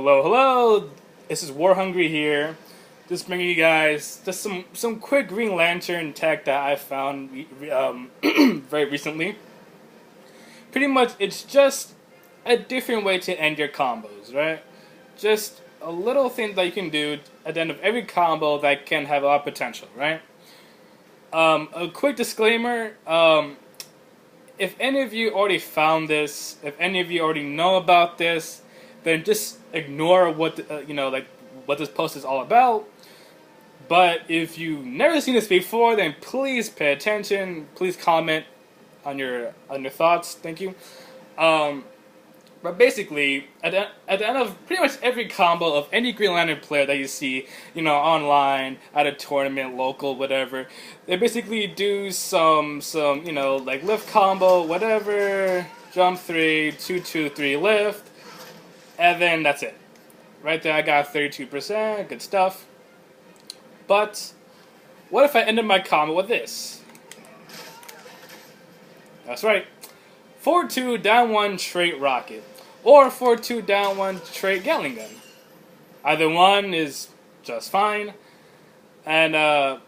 Hello, hello. This is War Hungry here. Just bringing you guys just some quick Green Lantern tech that I found very recently. Pretty much, it's just a different way to end your combos, right? Just a little thing that you can do at the end of every combo that can have a lot of potential, right? A quick disclaimer. If any of you already found this, if any of you already know about this, then just ignore what what this post is all about. But if you've never seen this before, then please pay attention. Please comment on your thoughts. Thank you. But basically, at the end of pretty much every combo of any Green Lantern player that you see, online, at a tournament, local, whatever, they basically do some like lift combo, whatever, jump 3, 2, 2, 3 lift, and then that's it. Right there, I got 32%, good stuff. But, what if I ended my combo with this? That's right. 4-2 down 1 trait rocket, or 4-2 down 1 trait Gatling gun. Either one is just fine. And I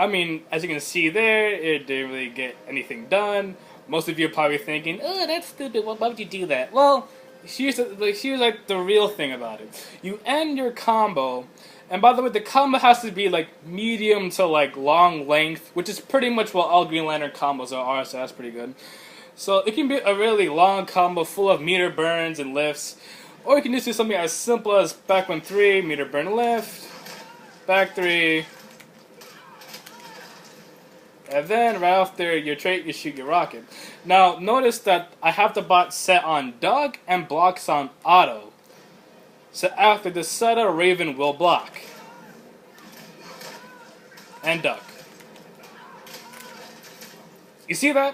mean, as you can see there, it didn't really get anything done. Most of you are probably thinking, "Oh, that's stupid. Why would you do that?" Well, here's like the real thing about it. You end your combo, and by the way, the combo has to be like medium to like long length, which is pretty much what all Green Lantern combos are. So that's pretty good. So it can be a really long combo full of meter burns and lifts, or you can just do something as simple as back 1-3, meter burn lift, back 3, and then right after your trait, you shoot your rocket. Now notice that I have the bot set on Doug and blocks on auto. So after the setup, Raven will block. And duck. You see that?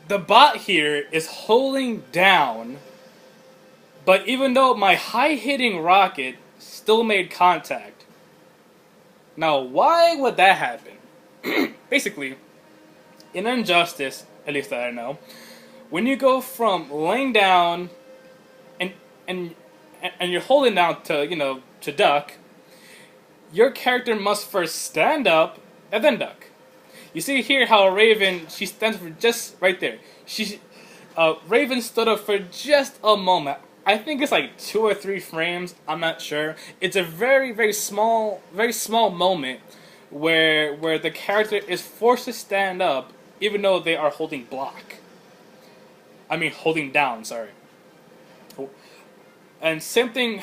The bot here is holding down, but even though my high-hitting rocket still made contact. Now, why would that happen? Basically, in Injustice, at least that I know, when you go from laying down and you're holding down to to duck, your character must first stand up and then duck. You see here how Raven, she stands for just right there. Raven stood up for just a moment. I think it's like 2 or 3 frames. I'm not sure. It's a very small moment where the character is forced to stand up, even though they are holding block. I mean, holding down. Sorry. And same thing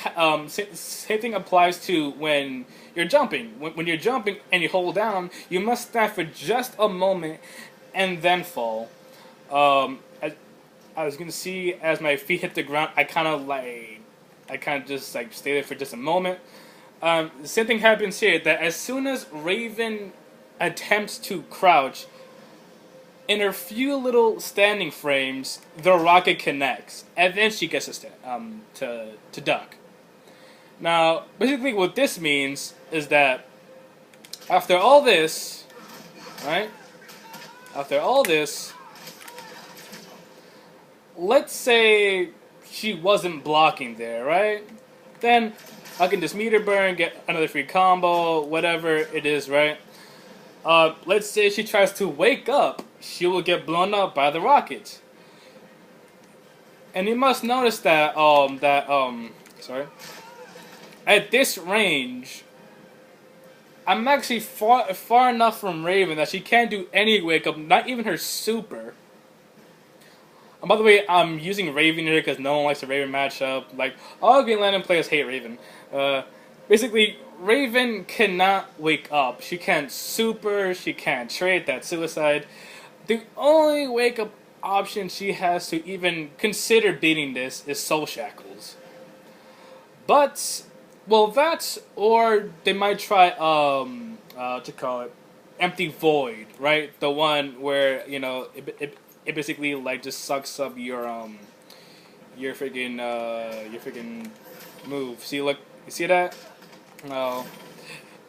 applies to when you're jumping. When you're jumping and you hold down, you must stand for just a moment and then fall. As I was gonna see, as my feet hit the ground, I kind of just like stay there for just a moment. The same thing happens here. That as soon as Raven attempts to crouch, in her few little standing frames, the rocket connects, and then she gets to duck. Now, basically, what this means is that after all this, right? After all this, let's say she wasn't blocking there, right? Then I can just meter burn, get another free combo, whatever it is, right? Let's say she tries to wake up, she will get blown up by the rocket. And you must notice that at this range, I'm actually far enough from Raven that she can't do any wake up, not even her super. And by the way, I'm using Raven here because no one likes the Raven matchup. Like, all Green Lantern players hate Raven. Basically, Raven cannot wake up. She can't super, she can't trade, that's suicide. The only wake up option she has to even consider beating this is Soul Shackles. But, well, that's, or they might try, to call it, Empty Void, right? The one where, it basically, like, just sucks up your freaking move. See, look, you see that? No.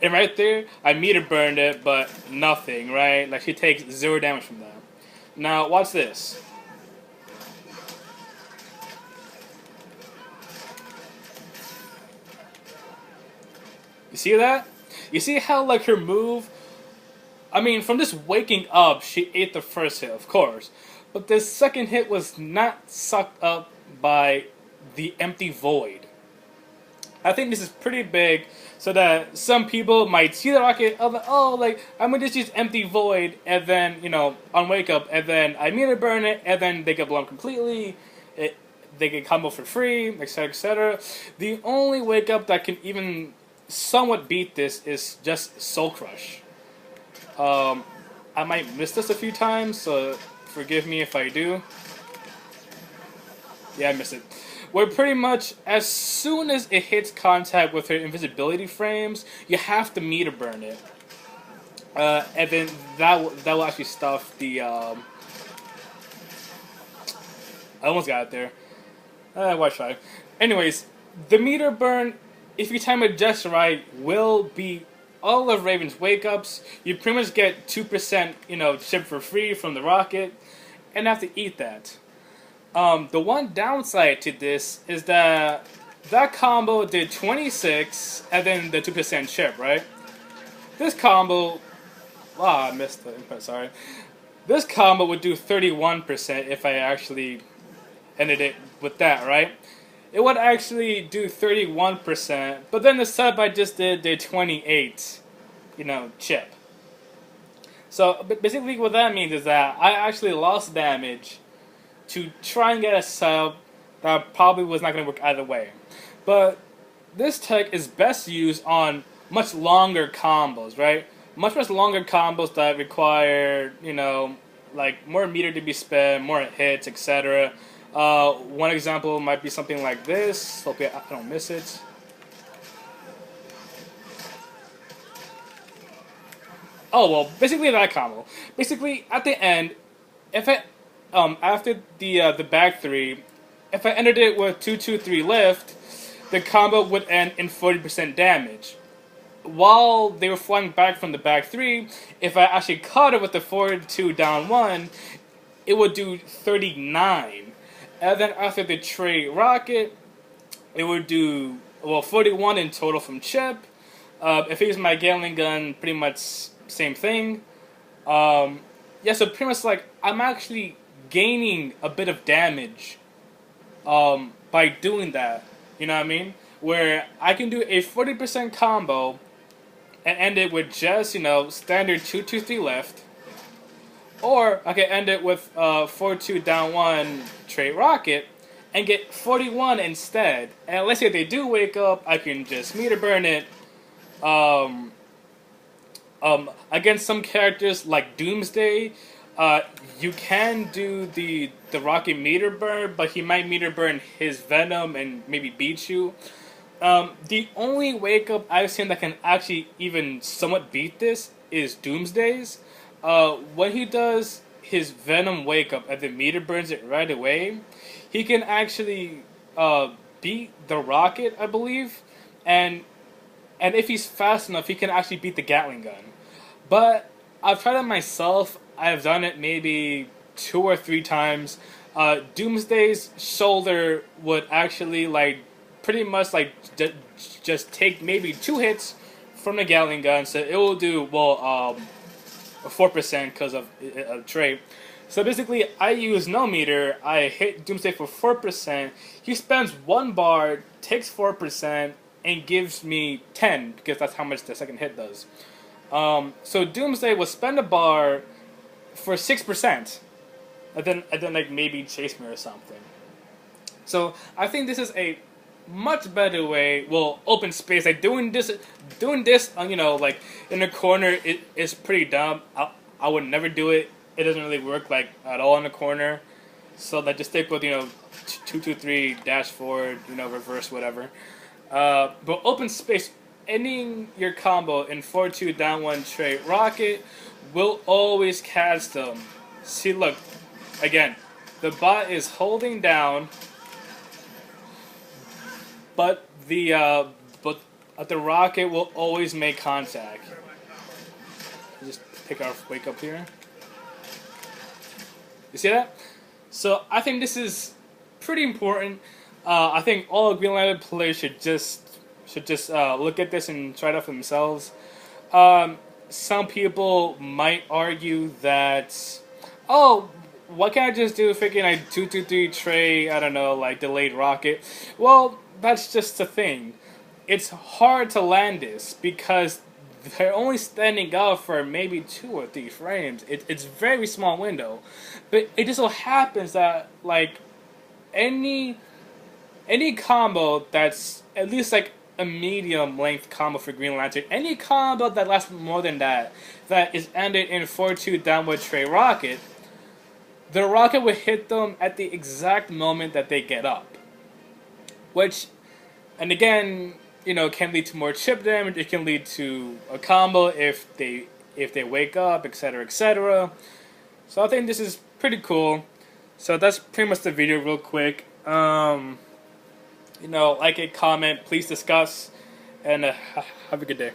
And right there, I meter burned it, but nothing, right? Like, she takes 0 damage from that. Now, watch this. You see that? You see how like her move? I mean, from just waking up, she ate the first hit, of course, but the second hit was not sucked up by the empty void. I think this is pretty big, so that some people might see the rocket, oh, like I'm gonna just use empty void, and then on wake up, and then I meter burn it, and then they get blown completely. They get combo for free, etc., etc. The only wake up that can even somewhat beat this is just Soul Crush. I might miss this a few times, so forgive me if I do. Yeah, I missed it. Where pretty much as soon as it hits contact with her invisibility frames, you have to meter burn it, and then that will actually stuff the. I almost got it there. Watch 5. Anyways, the meter burn, if you time it just right, will be all of Raven's wake ups. You pretty much get 2%, chip for free from the rocket, and have to eat that. The one downside to this is that combo did 26 and then the 2% chip, right? This combo, I missed the input, sorry. This combo would do 31% if I actually ended it with that, right? It would actually do 31%, but then the sub I just did 28, chip. So basically what that means is that I actually lost damage to try and get a sub that probably was not going to work either way. But this tech is best used on much longer combos, right? Much longer combos that require, like more meter to be spent, more hits, etc. One example might be something like this. Hopefully I don't miss it. Oh, well, basically that combo. Basically, at the end, if I after the back 3, if I ended it with 2-2-3 lift, the combo would end in 40% damage. While they were flying back from the back 3, if I actually caught it with the forward 2 down 1, it would do 39. And then after the tray rocket, it would do 41 in total from chip. If I use my Gatling gun, pretty much same thing. Yeah, so pretty much like I'm actually gaining a bit of damage by doing that. You know what I mean? Where I can do a 40% combo and end it with just, standard 2-2-3 left. Or I can end it with 4-2 down 1 trait rocket and get 41 instead. And let's say they do wake up, I can just meter burn it. Against some characters like Doomsday, you can do the rocket meter burn, but he might meter burn his Venom and maybe beat you. The only wake up I've seen that can actually even somewhat beat this is Doomsday's. When he does his Venom wake up and the meter burns it right away, he can actually beat the rocket, I believe, and if he's fast enough, he can actually beat the Gatling gun. But I've tried it myself. I've done it maybe 2 or 3 times. Doomsday's shoulder would actually pretty much just take maybe 2 hits from the Gatling gun, so it will do 4% because of a trait. So basically, I use no meter. I hit Doomsday for 4%. He spends 1 bar, takes 4%, and gives me 10 because that's how much the second hit does. So Doomsday will spend a bar for 6%, and then maybe chase me or something. So I think this is a much better way. Well, open space, doing this, in the corner, it is pretty dumb. I would never do it. It doesn't really work at all in the corner. So just stick with 2-2-3 dash forward, reverse, whatever. But open space, ending your combo in 4-2 down 1 trait rocket will always cast them. See, look, again, the bot is holding down, but the rocket will always make contact. Just pick our wake up here. You see that? So I think this is pretty important. I think all Green Lantern players should just should just look at this and try it out for themselves. Some people might argue that, oh, what can I just do freaking I 223 tray, I don't know, like delayed rocket? Well, that's just the thing. It's hard to land this because they're only standing up for maybe 2 or 3 frames. It's very small window. But it just so happens that like any combo that's at least like a medium length combo for Green Lantern, any combo that lasts more than that is ended in 4-2 downward tray rocket, the rocket would hit them at the exact moment that they get up. Which, and again, you know, can lead to more chip damage. It can lead to a combo if they wake up, etc., etc. So I think this is pretty cool. So that's pretty much the video, real quick. You know, like a comment, please discuss, and have a good day.